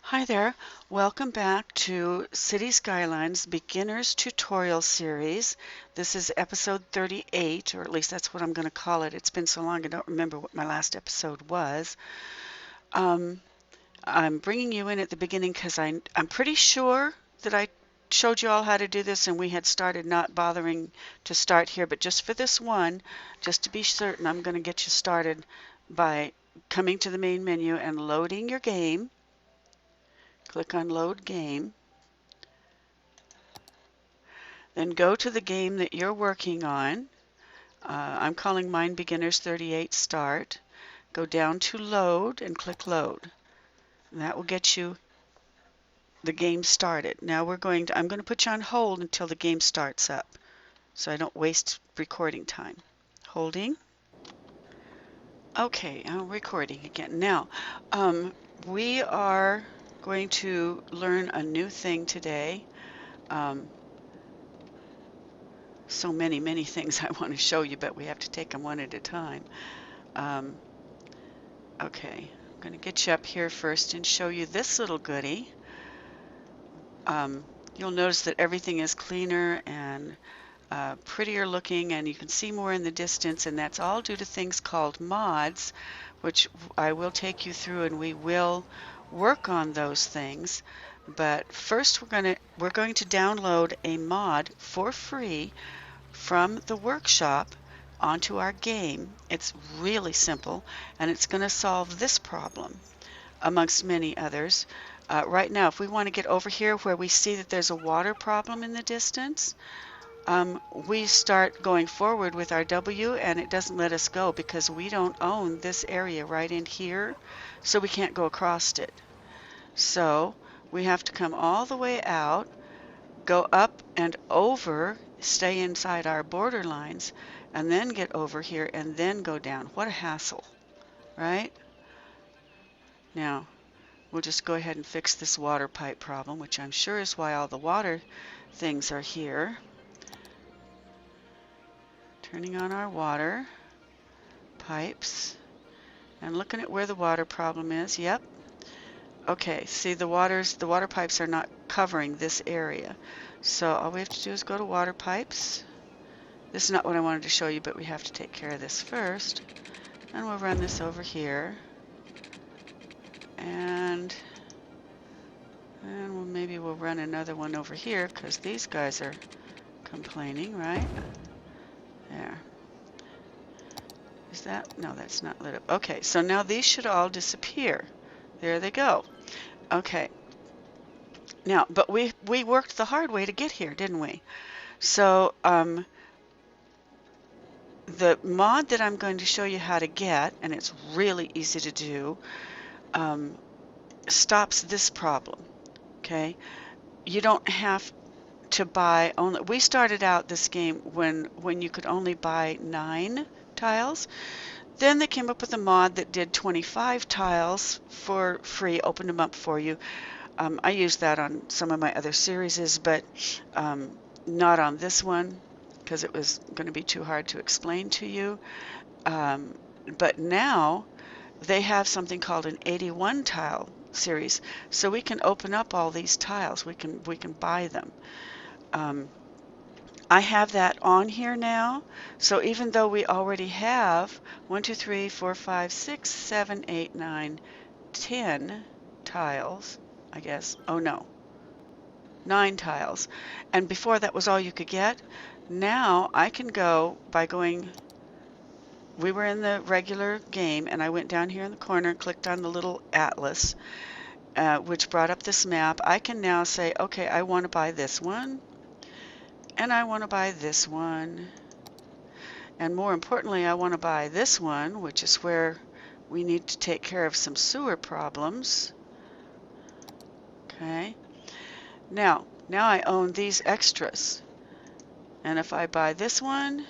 Hi there. Welcome back to City Skylines Beginners Tutorial Series. This is episode 38, or at least that's what I'm going to call it. It's been so long I don't remember what my last episode was. Um, I'm bringing you in at the beginning because I'm pretty sure that I showed you all how to do this and we had started not bothering to start here, but just for this one, just to be certain, I'm going to get you started by coming to the main menu and loading your game. Click on Load Game. Then go to the game that you're working on. I'm calling mine Beginners 38 Start. Go down to Load and click Load. And that will get you the game started. Now I'm going to put you on hold until the game starts up so I don't waste recording time. Holding. Okay, I'm recording again. Now, we are going to learn a new thing today. So many things I want to show you, but we have to take them one at a time. Okay, I'm going to get you up here first and show you this little goodie. You'll notice that everything is cleaner and prettier looking, and you can see more in the distance, and that's all due to things called mods, which I will take you through, and we will work on those things. But first we're going to download a mod for free from the workshop onto our game. It's really simple, and it's going to solve this problem amongst many others. Right now, if we want to get over here where we see that there's a water problem in the distance, we start going forward with our W and it doesn't let us go because we don't own this area right in here, so we can't go across it. So we have to come all the way out, go up and over, stay inside our border lines, and then get over here and then go down. What a hassle, right? Now, we'll just go ahead and fix this water pipe problem, which I'm sure is why all the water things are here. Turning on our water pipes and looking at where the water problem is. Yep. Okay, see the water pipes are not covering this area. So all we have to do is go to water pipes. This is not what I wanted to show you, but we have to take care of this first. And we'll run this over here. And maybe we'll run another one over here because these guys are complaining, right? There. Is that? No, that's not lit up. Okay, so now these should all disappear. There they go. Okay. Now, but we worked the hard way to get here, didn't we? So the mod that I'm going to show you how to get, and it's really easy to do, stops this problem. Okay, you don't have to buy only. We started out this game when you could only buy 9 tiles. Then they came up with a mod that did 25 tiles for free, opened them up for you. I used that on some of my other series, but not on this one because it was going to be too hard to explain to you. But now they have something called an 81 tile series, so we can open up all these tiles. We can buy them. I have that on here now, so even though we already have 1, 2, 3, 4, 5, 6, 7, 8, 9, 10 tiles, I guess. Oh no, 9 tiles. And before that was all you could get. Now I can go by going, we were in the regular game, and I went down here in the corner and clicked on the little atlas, which brought up this map. I can now say, okay, I want to buy this one. And I want to buy this one. And more importantly, I want to buy this one, which is where we need to take care of some sewer problems. Okay. Now I own these extras. And if I buy this one,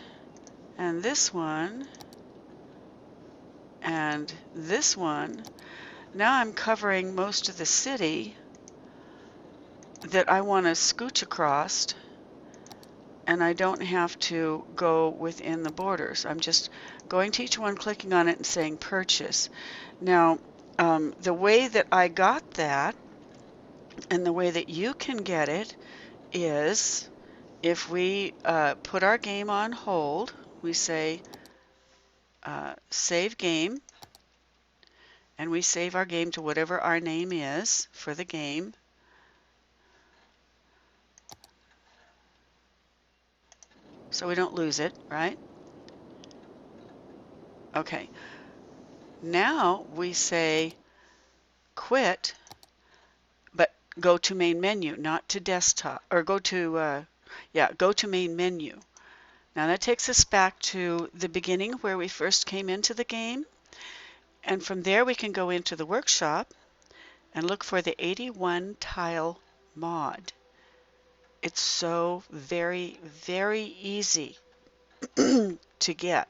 and this one, and this one, now I'm covering most of the city that I want to scooch across. And I don't have to go within the borders. I'm just going to each one, clicking on it, and saying purchase. Now, the way that I got that And the way that you can get it is if we put our game on hold, we say save game, and we save our game to whatever our name is for the game. So we don't lose it, right? Okay. Now we say quit, but go to main menu, not to desktop, or go to, go to main menu. Now that takes us back to the beginning where we first came into the game. And from there we can go into the workshop and look for the 81 tile mod. It's so very, very easy to get.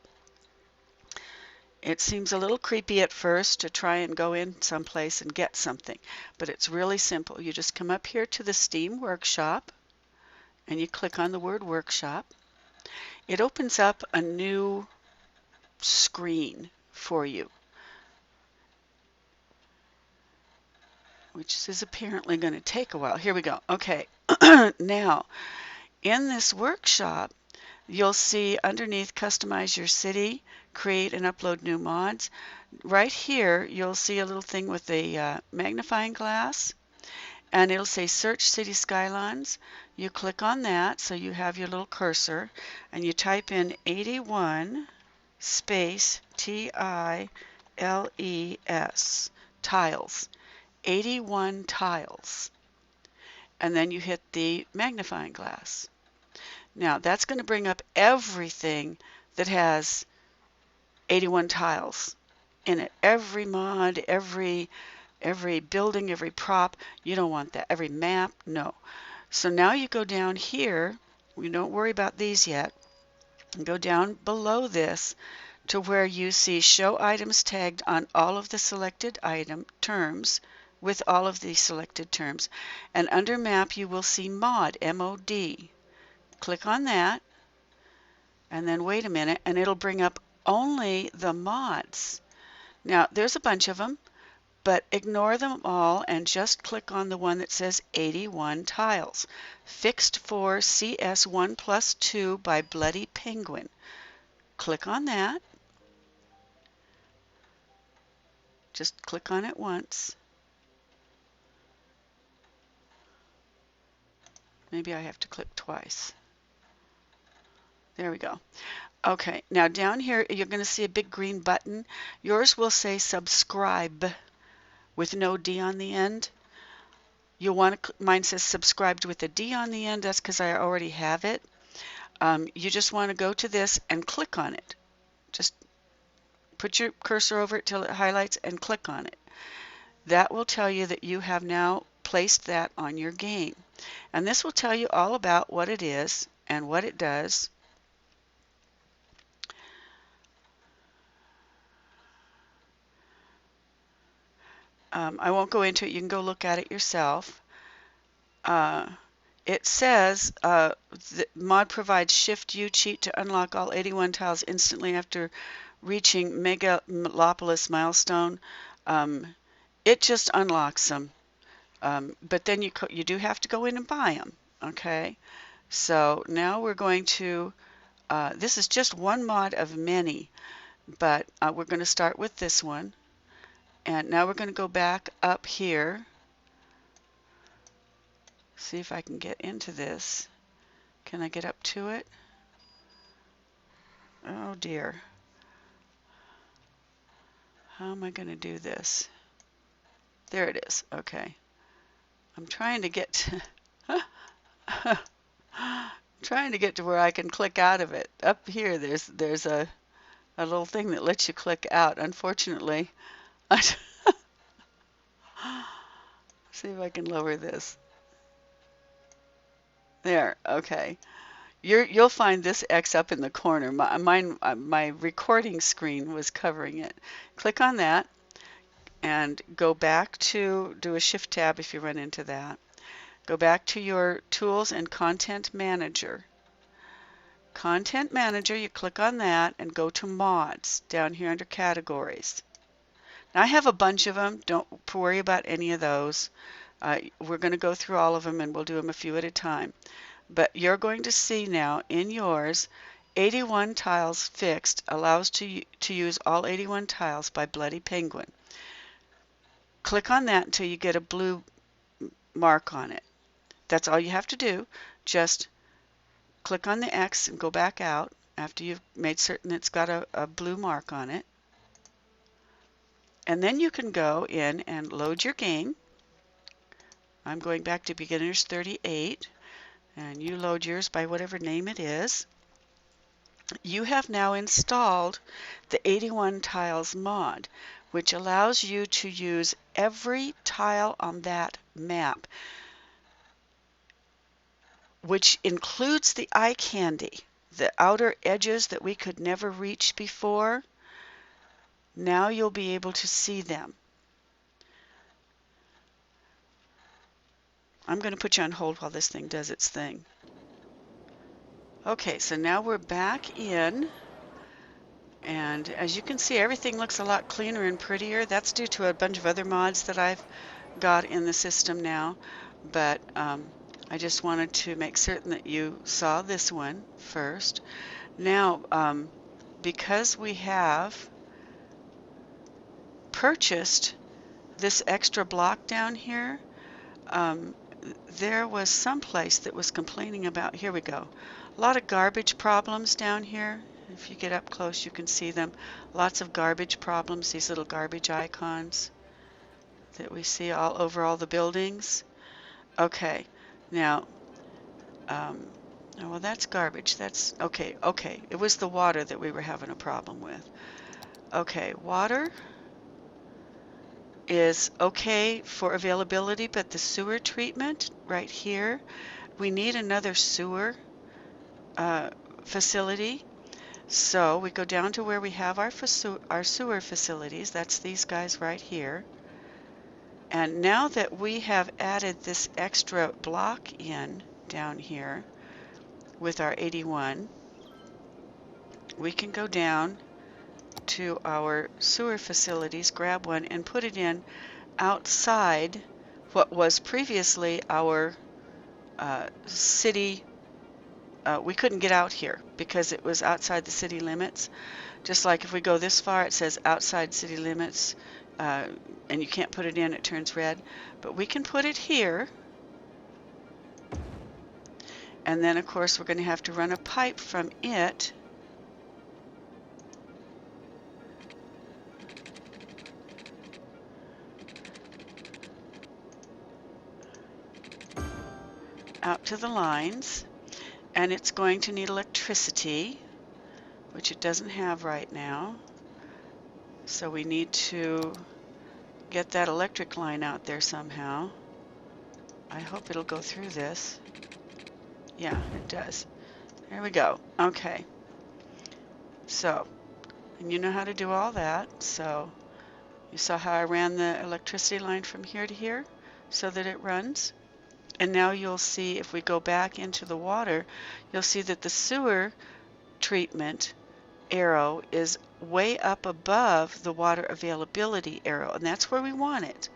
It seems a little creepy at first to try and go in someplace and get something, but it's really simple. You just come up here to the Steam Workshop and you click on the word Workshop. It opens up a new screen for you, which is apparently going to take a while. Here we go. Okay, now in this workshop, you'll see underneath Customize Your City, Create and Upload New Mods. Right here, you'll see a little thing with a magnifying glass, and it'll say Search City Skylines. You click on that, so you have your little cursor, and you type in 81 space TILES, tiles, 81 tiles, and then you hit the magnifying glass. Now that's going to bring up everything that has 81 tiles in it. Every mod, every building, every prop. You don't want that. Every map, no. So now you go down here. We don't worry about these yet. Go down below this to where you see show items tagged on all of the selected item terms with all of the selected terms. And under map you will see mod, M-O-D. Click on that and then wait a minute and it'll bring up only the mods. Now there's a bunch of them, but ignore them all and just click on the one that says 81 tiles. Fixed for CS1+2 by Bloody Penguin. Click on that. Just click on it once. Maybe I have to click twice. There we go. Okay, now down here you're going to see a big green button. Yours will say subscribe with no D on the end. You'll want to, mine says subscribed with a D on the end. That's because I already have it. You just want to go to this and click on it. Just put your cursor over it till it highlights and click on it. That will tell you that you have now placed that on your game. And this will tell you all about what it is and what it does. I won't go into it. You can go look at it yourself. It says the mod provides Shift U cheat to unlock all 81 tiles instantly after reaching Megalopolis milestone. It just unlocks them, but then you do have to go in and buy them. Okay, so now we're going to. This is just one mod of many, but we're going to start with this one. And now we're going to go back up here. See if I can get into this. Can I get up to it? Oh dear. How am I going to do this? There it is. Okay. I'm trying to get to trying to get to where I can click out of it. Up here there's a little thing that lets you click out. Unfortunately, see if I can lower this. There, okay. You'll find this X up in the corner. My recording screen was covering it. Click on that and go back to, do a Shift Tab if you run into that. Go back to your Tools and Content Manager. Content Manager, you click on that and go to Mods down here under Categories. Now I have a bunch of them. Don't worry about any of those. We're going to go through all of them and we'll do them a few at a time. But you're going to see now in yours 81 tiles fixed allows to use all 81 tiles by Bloody Penguin. Click on that until you get a blue mark on it. That's all you have to do. Just click on the X and go back out after you've made certain it's got a blue mark on it. And then you can go in and load your game. I'm going back to Beginners 38, and you load yours by whatever name it is. You have now installed the 81 tiles mod, which allows you to use every tile on that map, which includes the eye candy, the outer edges that we could never reach before. Now you'll be able to see them. I'm going to put you on hold while this thing does its thing. Okay, so now we're back in, and as you can see, everything looks a lot cleaner and prettier. That's due to a bunch of other mods that I've got in the system now, but I just wanted to make certain that you saw this one first. Now, because we have purchased this extra block down here, there was some place that was complaining about, here we go, a lot of garbage problems down here. If you get up close, you can see them. Lots of garbage problems, these little garbage icons that we see all over all the buildings. Okay, now, oh, well, that's garbage. That's, okay, it was the water that we were having a problem with. Okay, water is okay for availability, but the sewer treatment right here, we need another sewer facility. So we go down to where we have our sewer facilities. That's these guys right here. And now that we have added this extra block in down here with our 81, we can go down to our sewer facilities, grab one, and put it in outside what was previously our city. We couldn't get out here because it was outside the city limits. Just like if we go this far, it says outside city limits, and you can't put it in, it turns red. But we can put it here. And then, of course, we're going to have to run a pipe from it out to the lines. And it's going to need electricity, which it doesn't have right now. So we need to get that electric line out there somehow. I hope it'll go through this. Yeah, it does. There we go. Okay. So, and you know how to do all that. So, you saw how I ran the electricity line from here to here so that it runs. And now you'll see, if we go back into the water, you'll see that the sewer treatment arrow is way up above the water availability arrow. And that's where we want it,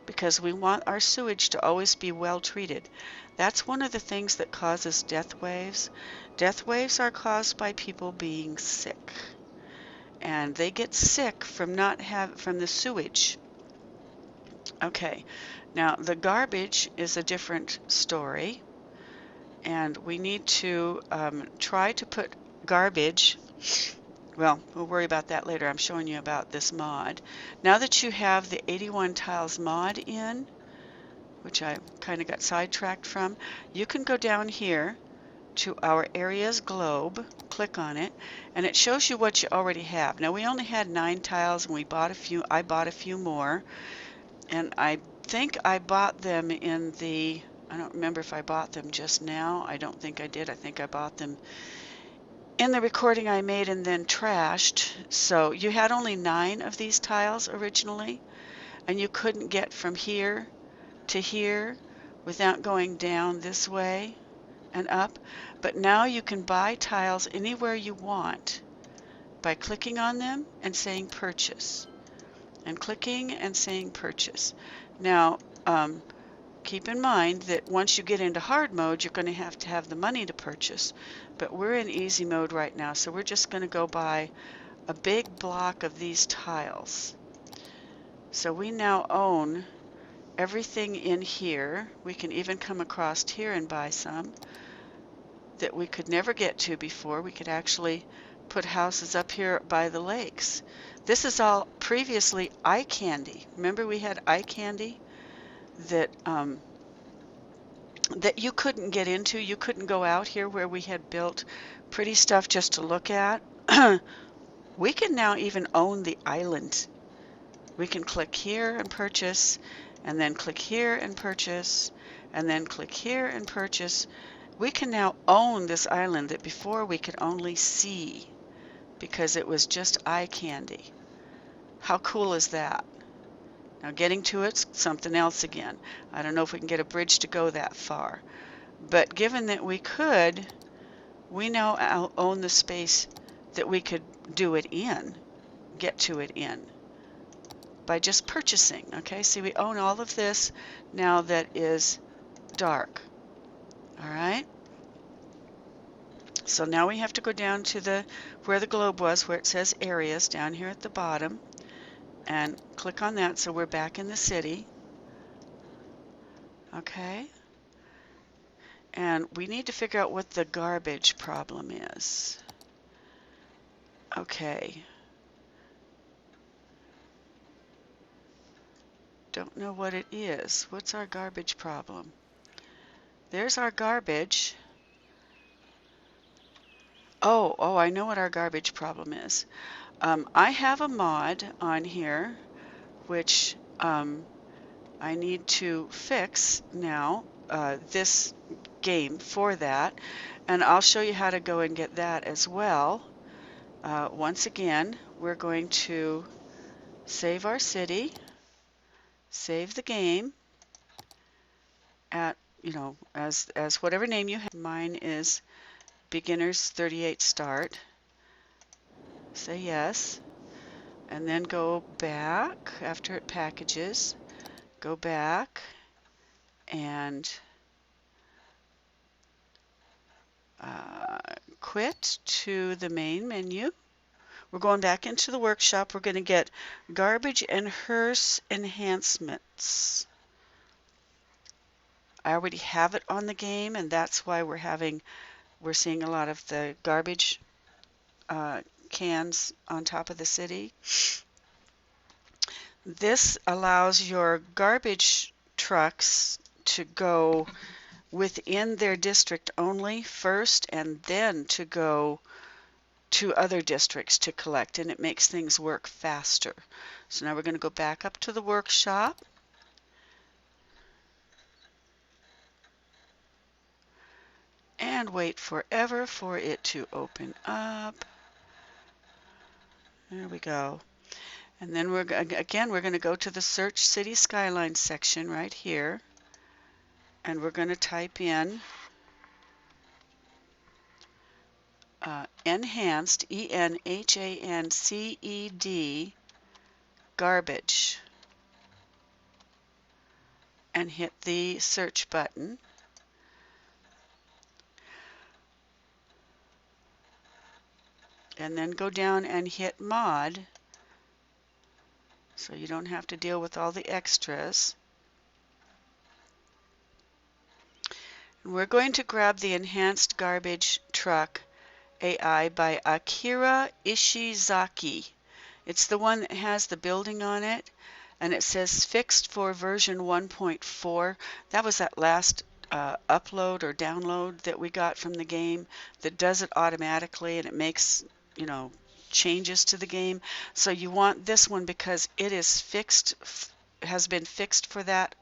because we want our sewage to always be well treated. That's one of the things that causes death waves. Death waves are caused by people being sick. And they get sick from from the sewage. Okay, now the garbage is a different story, and we need to try to put garbage, well, we'll worry about that later. I'm showing you about this mod. Now that you have the 81 tiles mod in, which I kind of got sidetracked from, you can go down here to our areas globe, click on it, and it shows you what you already have. Now we only had 9 tiles, and I bought a few more. And I think I bought them in the, I don't remember if I bought them just now. I don't think I did. I think I bought them in the recording I made and then trashed. So you had only 9 of these tiles originally, and you couldn't get from here to here without going down this way and up. But now you can buy tiles anywhere you want by clicking on them and saying purchase. And clicking and saying purchase. Now, keep in mind that once you get into hard mode, you're going to have the money to purchase. But we're in easy mode right now, so we're just going to go buy a big block of these tiles. So we now own everything in here. We can even come across here and buy some that we could never get to before. We could actually put houses up here by the lakes. This is all previously eye candy. Remember we had eye candy that that you couldn't get into. You couldn't go out here where we had built pretty stuff just to look at. We can now even own the island. We can click here and purchase, and then click here and purchase, and then click here and purchase. We can now own this island that before we could only see because it was just eye candy. How cool is that? Now getting to it's something else again. I don't know if we can get a bridge to go that far. But given that we could, we now own the space that we could do it in, get to it in, by just purchasing. Okay, see, we own all of this now that is dark. All right. So now we have to go down to where the globe was, where it says areas down here at the bottom, and click on that so we're back in the city. Okay. And we need to figure out what the garbage problem is. Okay. Don't know what it is. What's our garbage problem? There's our garbage. Oh, I know what our garbage problem is. I have a mod on here which I need to fix now, this game for that, and I'll show you how to go and get that as well. Once again, we're going to save our city, save the game at, as whatever name you have. Mine is beginners 38 start. Say yes, and then go back after it packages. Go back and quit to the main menu. We're going back into the workshop. We're going to get garbage and hearse enhancements. I already have it on the game, and that's why we're seeing a lot of the garbage cans on top of the city. This allows your garbage trucks to go within their district only first, and then to go to other districts to collect, and it makes things work faster. So now we're going to go back up to the workshop. And wait forever for it to open up. There we go. And then we're going to go to the Search City Skylines section right here. And we're going to type in enhanced, ENHANCED, garbage, and hit the search button. And then go down and hit mod, so you don't have to deal with all the extras. And we're going to grab the enhanced garbage truck AI by Akira Ishizaki. It's the one that has the building on it, and it says fixed for version 1.4. That was that last upload or download that we got from the game that does it automatically, and it makes, changes to the game. So you want this one because it is fixed, has been fixed for that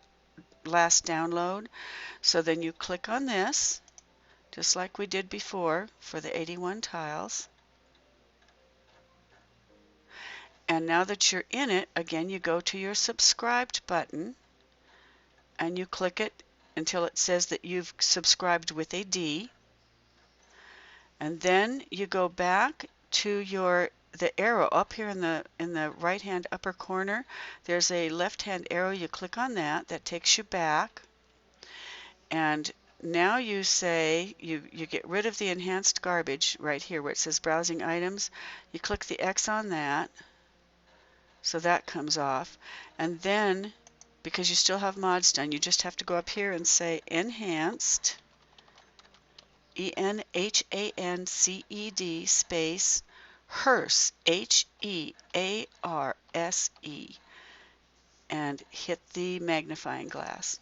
last download. So then you click on this, just like we did before for the 81 tiles. And now that you're in it, again, you go to your subscribed button and you click it until it says that you've subscribed with a D. And then you go back to the arrow up here in the right hand upper corner. There's a left hand arrow. You click on that. That takes you back. And now you say you get rid of the enhanced garbage right here where it says browsing items. You click the X on that, so that comes off. And then, because you still have mods done, you just have to go up here and say enhanced, ENHANCED space HEARSE, HEARSE, and hit the magnifying glass.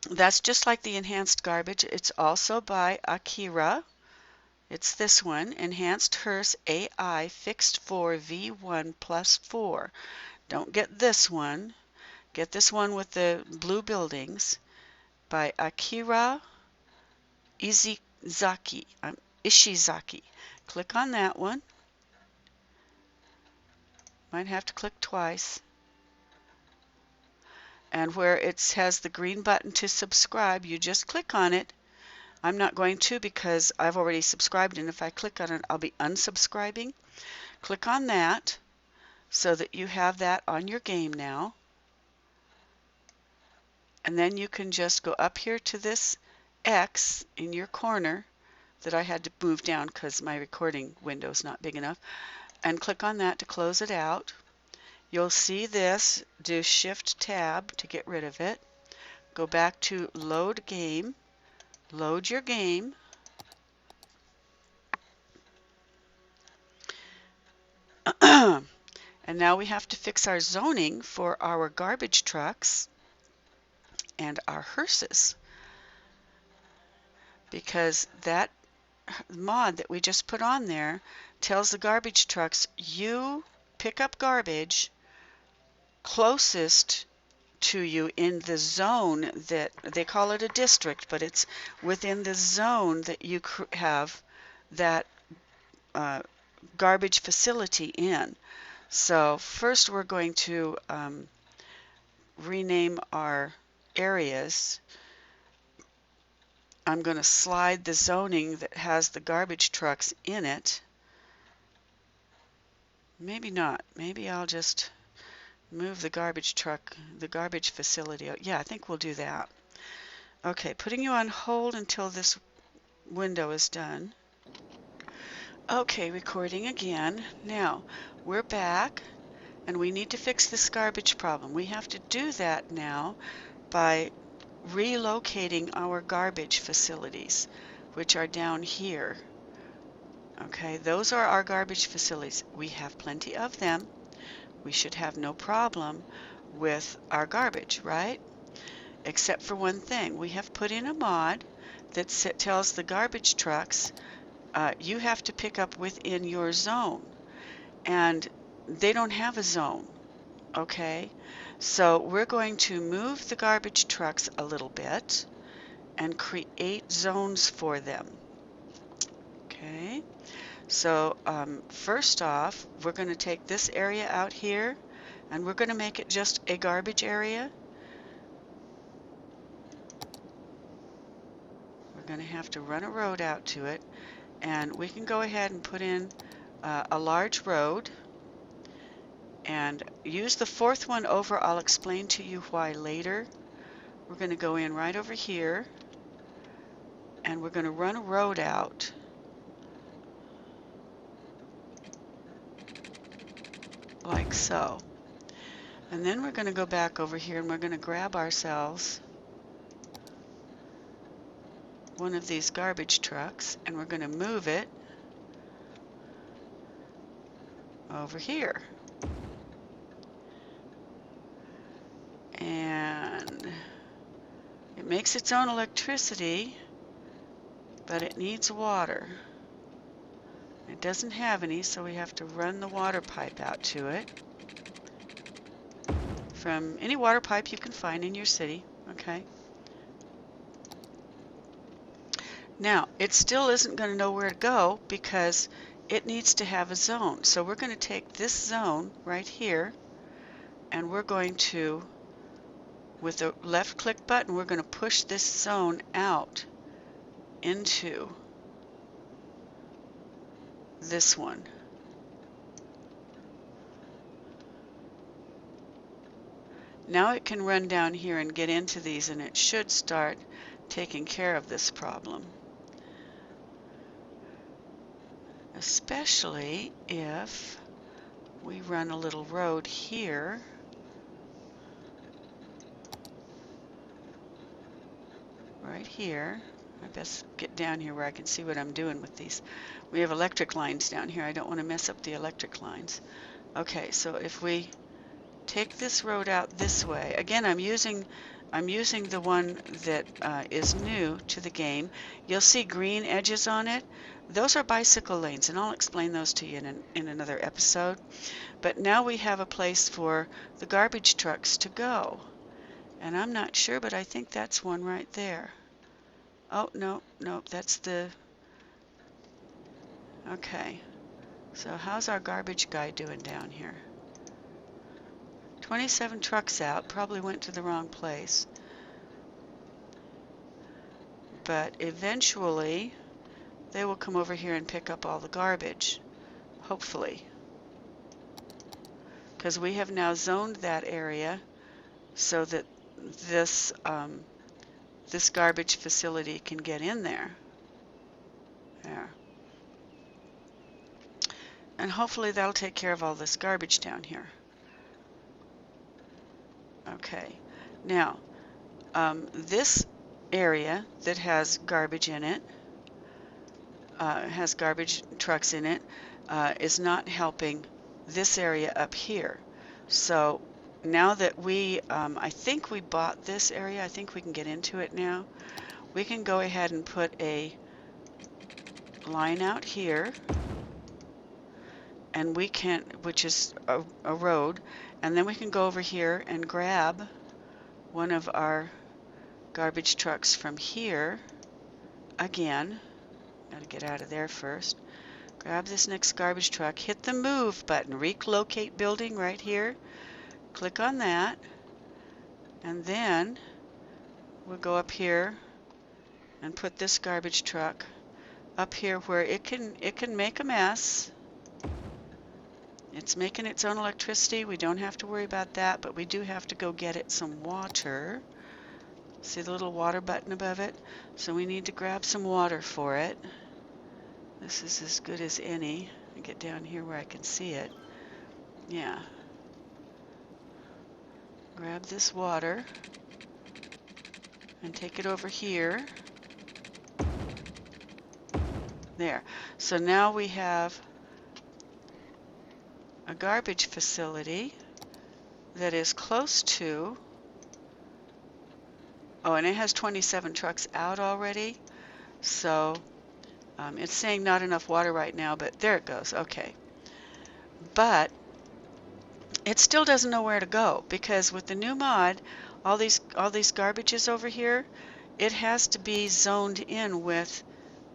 That's just like the enhanced garbage. It's also by Akira. It's this one, Enhanced HEARSE AI Fixed for V1 plus 4. Don't get this one. Get this one with the blue buildings by Akira Ishizaki. Click on that one. Might have to click twice. And where it has the green button to subscribe, you just click on it. I'm not going to because I've already subscribed, and if I click on it, I'll be unsubscribing. Click on that so that you have that on your game now. And then you can just go up here to this X in your corner that I had to move down because my recording window is not big enough, and click on that to close it out. You'll see this. Do Shift Tab to get rid of it. Go back to Load Game. Load your game. And now we have to fix our zoning for our garbage trucks and our hearses, because that mod that we just put on there tells the garbage trucks, you pick up garbage closest to you in the zone that they call it a district, but it's within the zone that you have that garbage facility in. So first we're going to rename our areas. I'm going to slide the zoning that has the garbage trucks in it. Maybe not. Maybe I'll just move the garbage truck, the garbage facility. Yeah, I think we'll do that. Okay, putting you on hold until this window is done. Okay, recording again. Now, we're back and we need to fix this garbage problem. We have to do that now by relocating our garbage facilities, which are down here. Okay, those are our garbage facilities. We have plenty of them. We should have no problem with our garbage, right? Except for one thing. We have put in a mod that tells the garbage trucks you have to pick up within your zone. And they don't have a zone, okay? So we're going to move the garbage trucks a little bit and create zones for them. Okay, so first off, we're going to take this area out here and we're going to make it just a garbage area. We're going to have to run a road out to it, and we can go ahead and put in a large road and use the fourth one over. I'll explain to you why later. We're going to go in right over here and we're going to run a road out. Like so. And then we're going to go back over here and we're going to grab ourselves one of these garbage trucks and we're going to move it over here. And it makes its own electricity, but it needs water. It doesn't have any, so we have to run the water pipe out to it from any water pipe you can find in your city. Okay. Now, it still isn't going to know where to go because it needs to have a zone. So we're going to take this zone right here and we're going to, with the left click button, we're going to push this zone out into this one. Now it can run down here and get into these, and it should start taking care of this problem. Especially if we run a little road here. Right here. I best get down here where I can see what I'm doing with these. We have electric lines down here. I don't want to mess up the electric lines. Okay, so if we take this road out this way, again, I'm using the one that is new to the game. You'll see green edges on it. Those are bicycle lanes, and I'll explain those to you in another episode. But now we have a place for the garbage trucks to go. And I'm not sure, but I think that's one right there. Oh, no, no, that's the... Okay. So how's our garbage guy doing down here? 27 trucks out, probably went to the wrong place. But eventually, they will come over here and pick up all the garbage. Hopefully. Because we have now zoned that area so that this this garbage facility can get in there. There. And hopefully that'll take care of all this garbage down here. Okay. Now, this area that has garbage in it, has garbage trucks in it, is not helping this area up here. So now that we, I think we bought this area, I think we can get into it now. We can go ahead and put a line out here, and we can, which is a road, and then we can go over here and grab one of our garbage trucks from here. Again, gotta get out of there first. Grab this next garbage truck, hit the move button, relocate building right here. Click on that, and then we'll go up here and put this garbage truck up here where it can make a mess. It's making its own electricity. We don't have to worry about that, but we do have to go get it some water. See the little water button above it? So we need to grab some water for it. This is as good as any. I get down here where I can see it. Yeah. Grab this water and take it over here. There. So now we have a garbage facility that is close to, oh, and it has 27 trucks out already. So it's saying not enough water right now, but there it goes. Okay. But it still doesn't know where to go, because with the new mod, all these garbages over here, it has to be zoned in with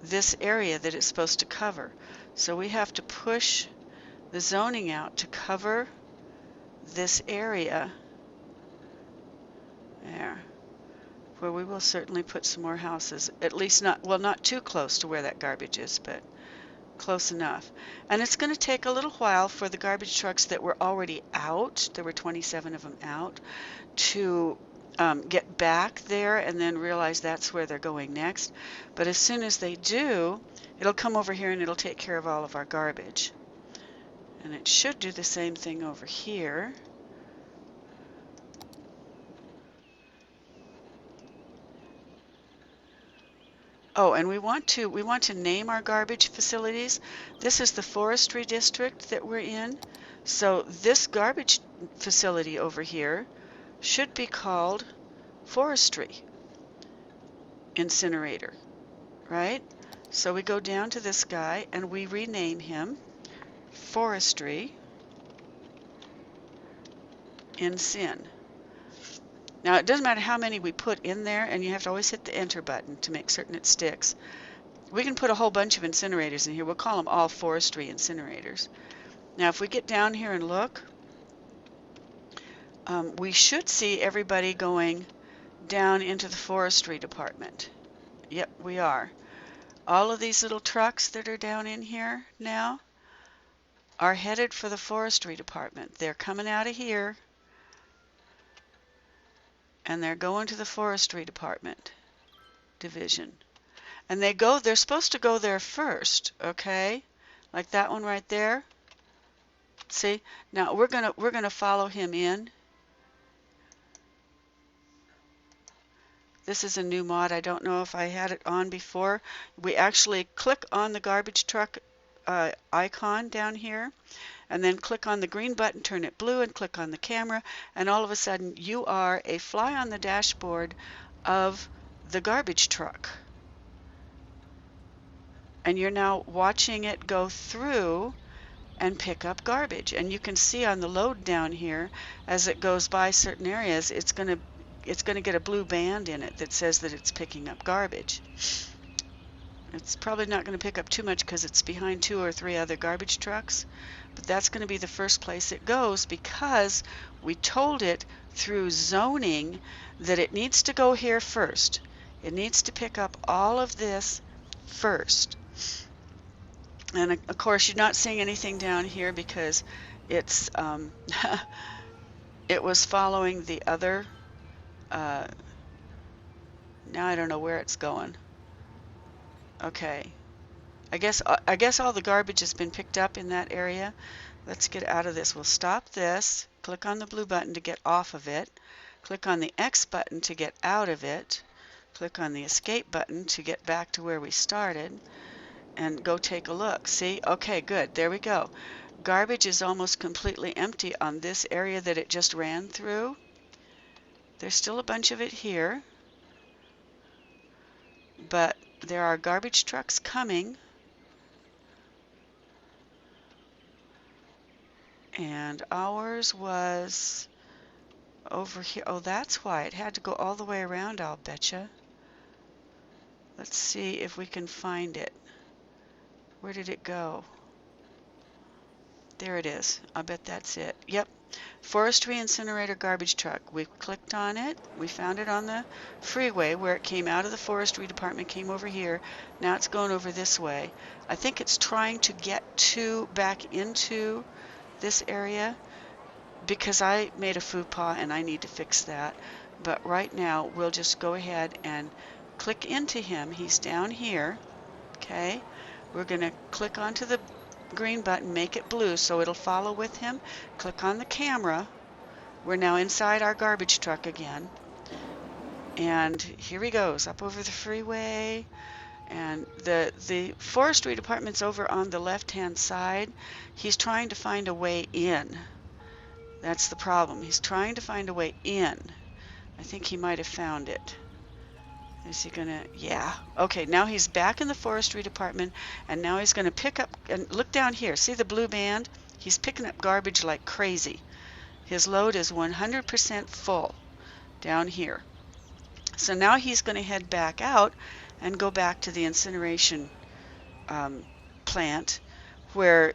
this area that it's supposed to cover. So we have to push the zoning out to cover this area there, where we will certainly put some more houses, at least not, well, not too close to where that garbage is, but close enough. And it's going to take a little while for the garbage trucks that were already out, there were 27 of them out, to get back there and then realize that's where they're going next. But as soon as they do, it'll come over here and it'll take care of all of our garbage. And it should do the same thing over here. Oh, and we want to name our garbage facilities. This is the forestry district that we're in. So this garbage facility over here should be called forestry incinerator, right? So we go down to this guy and we rename him forestry incin. Now it doesn't matter how many we put in there, and you have to always hit the enter button to make certain it sticks. We can put a whole bunch of incinerators in here. We'll call them all forestry incinerators. Now if we get down here and look, we should see everybody going down into the forestry department. Yep, we are. All of these little trucks that are down in here now are headed for the forestry department. They're coming out of here. and they're going to the forestry department division. And they're supposed to go there first, okay? Like that one right there. See? Now we're gonna follow him in. This is a new mod. I don't know if I had it on before. We actually click on the garbage truck icon down here, and then click on the green button, turn it blue, and click on the camera, and all of a sudden you are a fly on the dashboard of the garbage truck. And you're now watching it go through and pick up garbage. And you can see on the load down here, as it goes by certain areas, it's going to get a blue band in it that says that it's picking up garbage. It's probably not going to pick up too much because it's behind 2 or 3 other garbage trucks, but that's going to be the first place it goes because we told it through zoning that it needs to go here first. It needs to pick up all of this first. And of course you're not seeing anything down here because it's it was following the other now I don't know where it's going. Okay, I guess all the garbage has been picked up in that area. Let's get out of this. We'll stop this, click on the blue button to get off of it, click on the X button to get out of it, click on the escape button to get back to where we started, and go take a look. See? Okay, good. There we go. Garbage is almost completely empty on this area that it just ran through. There's still a bunch of it here, but there are garbage trucks coming, and ours was over here. Oh, that's why it had to go all the way around, I'll betcha. Let's see if we can find it. Where did it go? There it is. I bet that's it. Yep. Forestry incinerator garbage truck. We clicked on it. We found it on the freeway where it came out of the forestry department, came over here. Now it's going over this way. I think it's trying to get back into this area because I made a faux pas and I need to fix that. But right now we'll just go ahead and click into him. He's down here. Okay. We're going to click onto the green button, make it blue so it'll follow with him. Click on the camera. We're now inside our garbage truck again. And here he goes up over the freeway. And the forestry department's over on the left-hand side. He's trying to find a way in. That's the problem. He's trying to find a way in. I think he might have found it. Is he gonna? Yeah. Okay, now he's back in the forestry department, and now he's gonna pick up, and look down here. See the blue band? He's picking up garbage like crazy. His load is 100% full down here. So now he's gonna head back out and go back to the incineration plant, where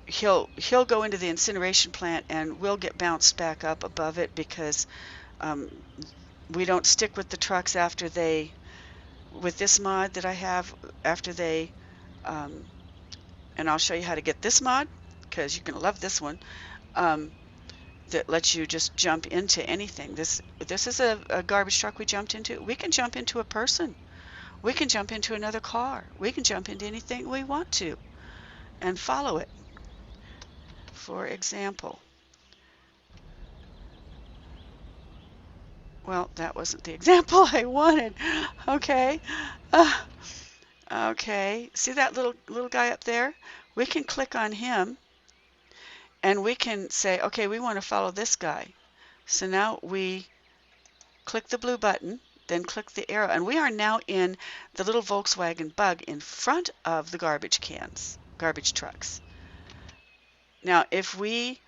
he'll go into the incineration plant, and we'll get bounced back up above it because we don't stick with the trucks after they, with this mod that I have, after they, and I'll show you how to get this mod, because you're going to love this one, that lets you just jump into anything. This is a garbage truck we jumped into. We can jump into a person. We can jump into another car. We can jump into anything we want to and follow it. For example, well, that wasn't the example I wanted. Okay. Okay. See that little guy up there? We can click on him, and we can say, okay, we want to follow this guy. So now we click the blue button, then click the arrow, and we are now in the little Volkswagen Bug in front of the garbage trucks. Now, if we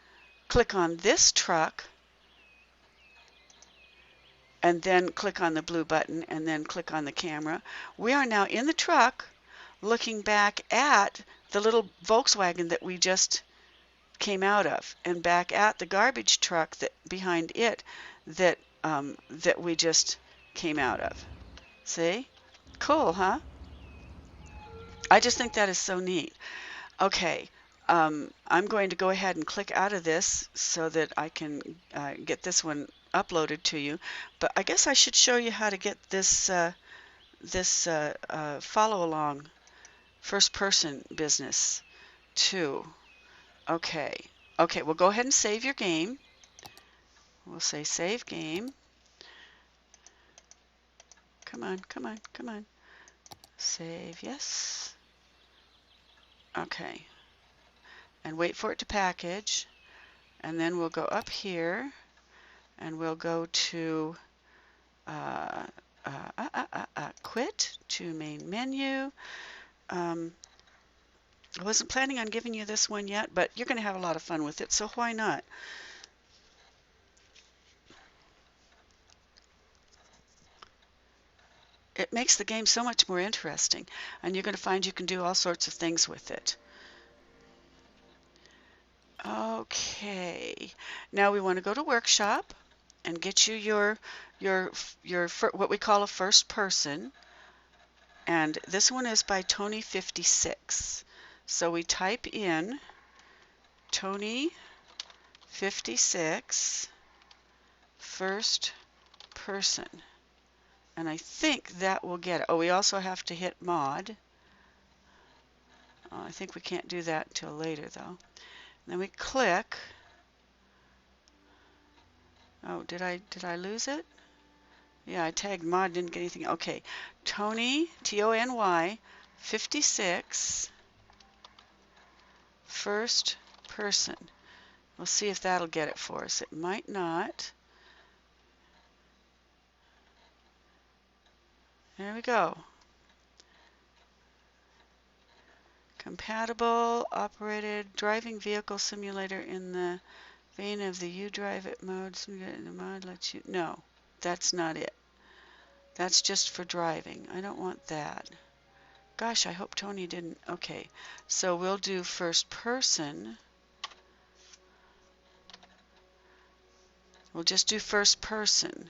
click on this truck, and then click on the blue button, and then click on the camera, we are now in the truck looking back at the little Volkswagen that we just came out of, and back at the garbage truck that behind it that we just came out of. See? Cool, huh? I just think that is so neat. Okay, I'm going to go ahead and click out of this so that I can get this one uploaded to you. But I guess I should show you how to get this follow along first person business too. Okay. Okay, well, go ahead and save your game. We'll say save game. Come on, come on, come on. Save, yes. Okay. And wait for it to package. And then we'll go up here and we'll go to quit to main menu. I wasn't planning on giving you this one yet, but you're going to have a lot of fun with it, so why not? It makes the game so much more interesting, and you're going to find you can do all sorts of things with it. Okay, now we want to go to workshop and get you your what we call a first person, and this one is by Tony 56. So we type in Tony 56 first person, and I think that will get it. Oh, we also have to hit mod. I think we can't do that until later though. Then we click. Oh, did I lose it? Yeah, I tagged mod, didn't get anything. Okay, Tony, Tony 56 first person. We'll see if that'll get it for us. It might not. There we go. Compatible operated driving vehicle simulator in the vein of the you drive it mode. The mod lets you. No, that's not it. That's just for driving. I don't want that. Gosh, I hope Tony didn't. Okay, so we'll do first person. We'll just do first person.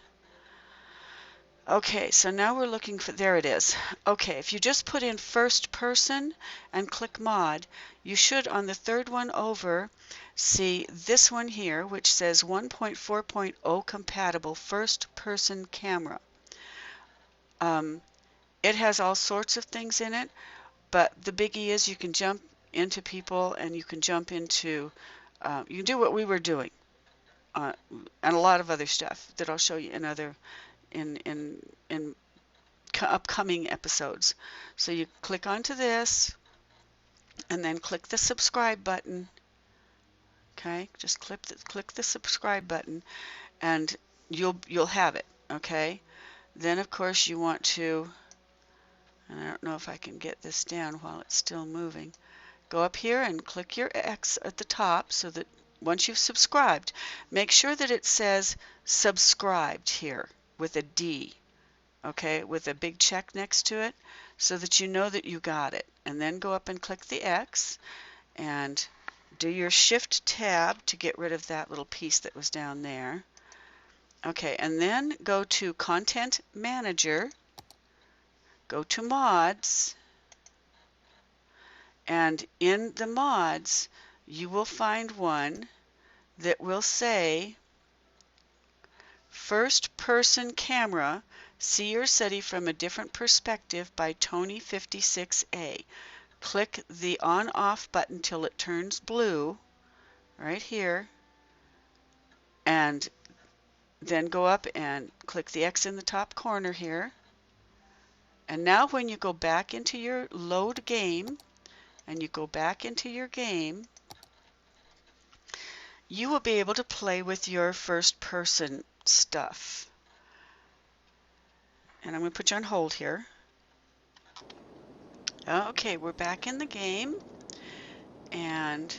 Okay, so now we're looking for, there it is. Okay, if you just put in first person and click mod, you should on the third one over see this one here, which says 1.4.0 compatible first person camera. It has all sorts of things in it, but the biggie is you can jump into people and you can jump into, you can do what we were doing, and a lot of other stuff that I'll show you in other in upcoming episodes. So you click onto this and then click the subscribe button. Okay, just click the subscribe button and you'll have it. Okay, then of course you want to, and I don't know if I can get this down while it's still moving, go up here and click your X at the top so that once you've subscribed, make sure that it says subscribed here with a D, okay, with a big check next to it, so that you know that you got it. And then go up and click the X and do your shift tab to get rid of that little piece that was down there. Okay, and then go to Content Manager, go to Mods, and in the mods you will find one that will say First Person Camera, see your city from a different perspective by Tony 56A. Click the on-off button till it turns blue right here, and then go up and click the X in the top corner here. And now when you go back into your load game and you go back into your game, you will be able to play with your first person stuff. And I'm going to put you on hold here. Okay, we're back in the game, and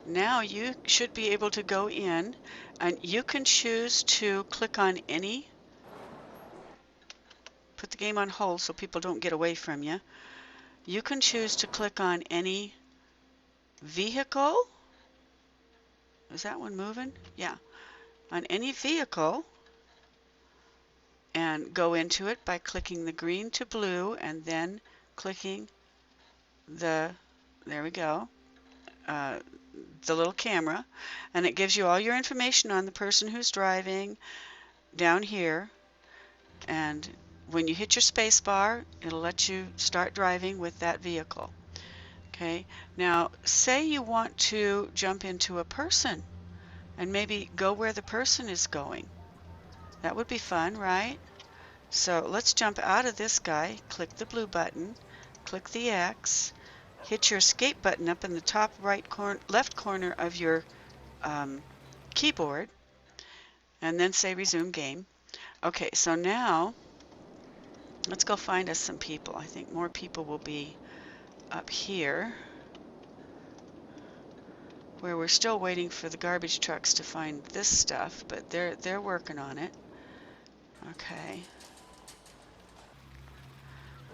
now you should be able to go in and you can choose to click on any, put the game on hold so people don't get away from you. You can choose to click on any vehicle. Is that one moving? Yeah. On any vehicle and go into it by clicking the green to blue and then clicking the, there we go, the little camera, and it gives you all your information on the person who's driving, down here, and when you hit your space bar, it'll let you start driving with that vehicle. Okay, now say you want to jump into a person and maybe go where the person is going. That would be fun, right? So let's jump out of this guy, click the blue button, click the X, hit your escape button up in the top left corner of your keyboard, and then say resume game. Okay, so now let's go find us some people. I think more people will be up here, where we're still waiting for the garbage trucks to find this stuff, but they're working on it. Okay.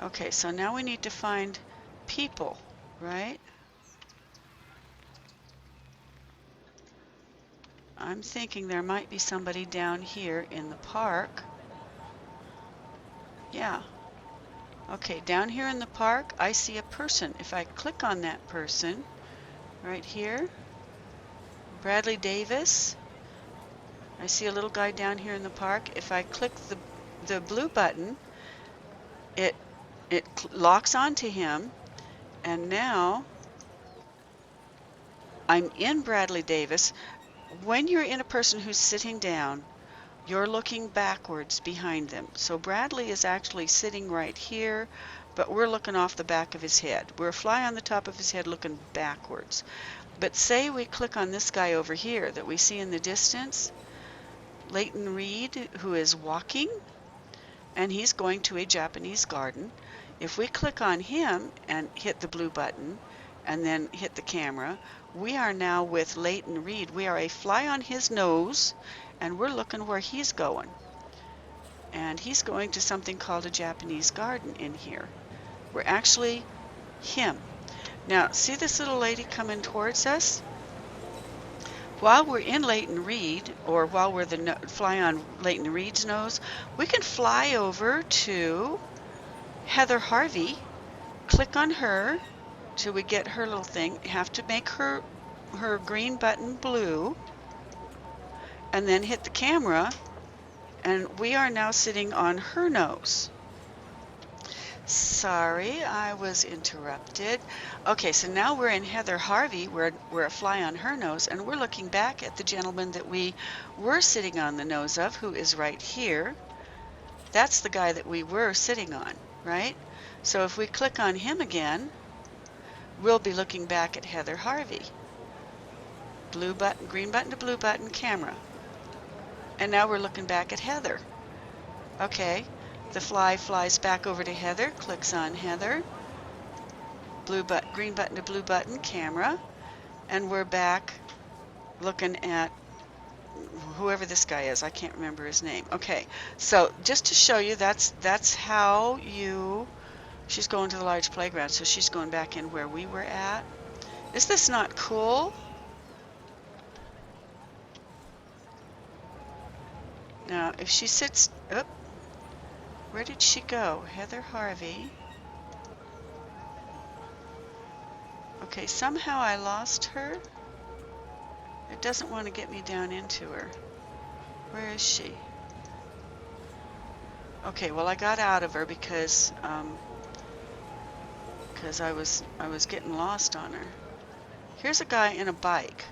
Okay, so now we need to find people, right? I'm thinking there might be somebody down here in the park. Yeah. Okay, down here in the park, I see a person. If I click on that person, right here, Bradley Davis, I see a little guy down here in the park. If I click the blue button, it locks onto him, and now I'm in Bradley Davis. When you're in a person who's sitting down, you're looking backwards behind them. So Bradley is actually sitting right here, but we're looking off the back of his head. We're a fly on the top of his head looking backwards. But say we click on this guy over here that we see in the distance, Leighton Reed, who is walking, and he's going to a Japanese garden. If we click on him and hit the blue button and then hit the camera, we are now with Leighton Reed. We are a fly on his nose, and we're looking where he's going. And he's going to something called a Japanese garden in here. We're actually him. Now, see this little lady coming towards us? While we're in Leighton Reed, or while we're the fly on Leighton Reed's nose, we can fly over to Heather Harvey, click on her till we get her little thing. Have to make her green button blue, and then hit the camera, and we are now sitting on her nose. Sorry, I was interrupted. Okay, so now we're in Heather Harvey. We're a fly on her nose, and we're looking back at the gentleman that we were sitting on the nose of, who is right here. That's the guy that we were sitting on, right? So if we click on him again, we'll be looking back at Heather Harvey. Blue button, green button to blue button, camera. And now we're looking back at Heather. Okay. The fly flies back over to Heather, clicks on Heather, green button to blue button, camera, and we're back looking at whoever this guy is. I can't remember his name. Okay, so just to show you, that's how you. She's going to the large playground, so she's going back in where we were at. Is this not cool? Now, if she sits up. Where did she go? Heather Harvey. Okay, somehow I lost her. It doesn't want to get me down into her. Where is she? Okay, well I got out of her because I was getting lost on her. Here's a guy in a bike.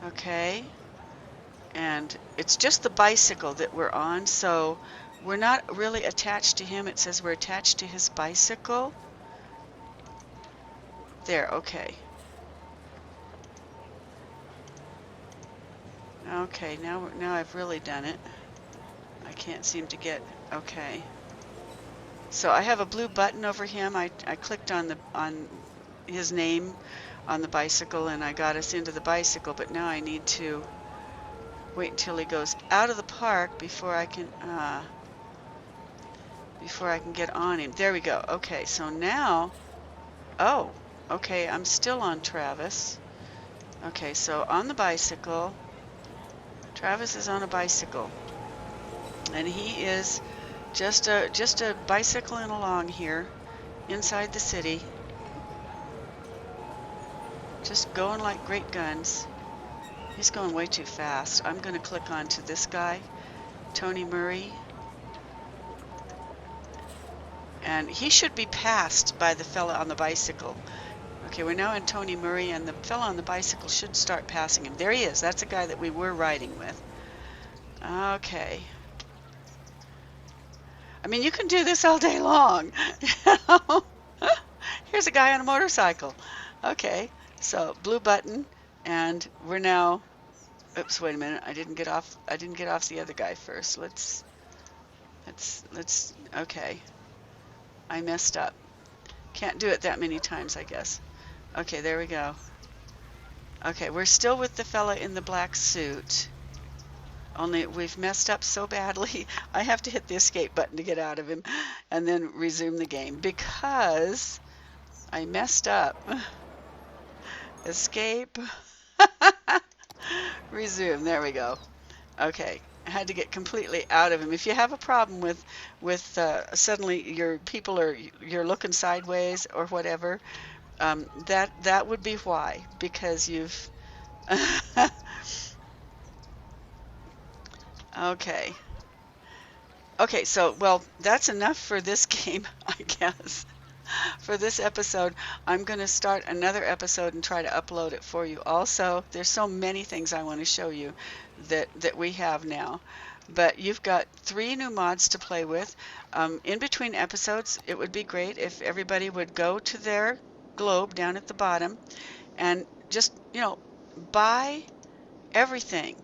Okay, and it's just the bicycle that we're on, so we're not really attached to him. It says we're attached to his bicycle. There, okay. Okay, now I've really done it. I can't seem to get, okay. So I have a blue button over him. I clicked on his name on the bicycle, and I got us into the bicycle, but now I need to wait until he goes out of the park before I can get on him. There we go. Okay, so now, oh, okay, I'm still on Travis. Okay, so on the bicycle, Travis is on a bicycle, and he is just a bicycling along here inside the city, just going like great guns. He's going way too fast. I'm going to click onto this guy Tony Murray. And he should be passed by the fella on the bicycle. Okay, we're now in Tony Murray, and the fella on the bicycle should start passing him. There he is. That's the guy that we were riding with. Okay. I mean, you can do this all day long. Here's a guy on a motorcycle. Okay, so blue button, and we're now. Oops, wait a minute. I didn't get off the other guy first. Let's. Okay. I messed up. Can't do it that many times, I guess. Okay, there we go. Okay, we're still with the fella in the black suit. Only we've messed up so badly, I have to hit the escape button to get out of him and then resume the game because I messed up. Escape. Resume. There we go. Okay. I had to get completely out of him. If you have a problem with suddenly your people are you're looking sideways or whatever, that would be why, because you've okay. Okay, so well, that's enough for this game, I guess. For this episode, I'm going to start another episode and try to upload it for you. Also, there's so many things I want to show you that we have now. But you've got 3 new mods to play with. In between episodes, it would be great if everybody would go to their globe down at the bottom and just, buy everything.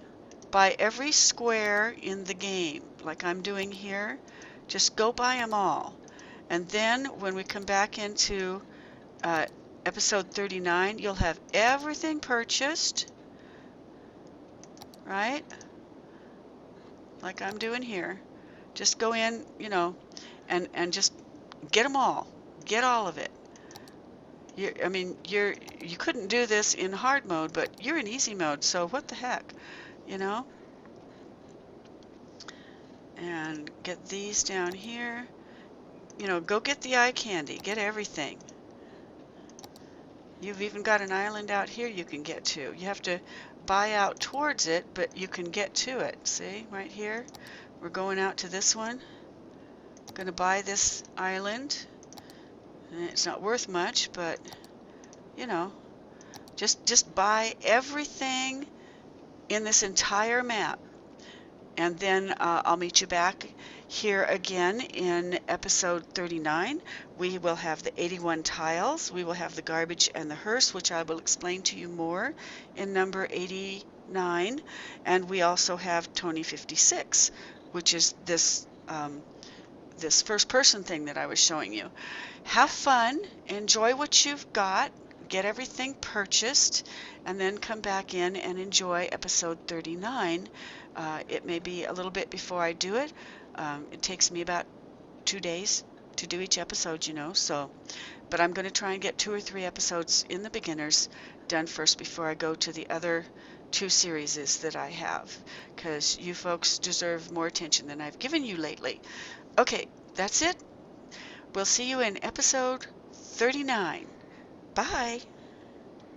Buy every square in the game, like I'm doing here. Just go buy them all. And then when we come back into episode 39, you'll have everything purchased, right? Like I'm doing here. Just go in, and just get them all. Get all of it. You couldn't do this in hard mode, but you're in easy mode, so what the heck, And get these down here. Go get the eye candy. Get everything. You've even got an island out here you can get to. You have to buy out towards it, but you can get to it. See, right here? We're going out to this one. I'm going to buy this island. It's not worth much, but, just buy everything in this entire map. And then I'll meet you back here again in episode 39. We will have the 81 tiles. We will have the garbage and the hearse, which I will explain to you more in number 89. And we also have Tony 56, which is this this first-person thing that I was showing you. Have fun. Enjoy what you've got. Get everything purchased, and then come back in and enjoy episode 39. It may be a little bit before I do it. It takes me about 2 days to do each episode, but I'm going to try and get 2 or 3 episodes in the beginners done first before I go to the other 2 series that I have, because you folks deserve more attention than I've given you lately. Okay, that's it. We'll see you in episode 39. Bye.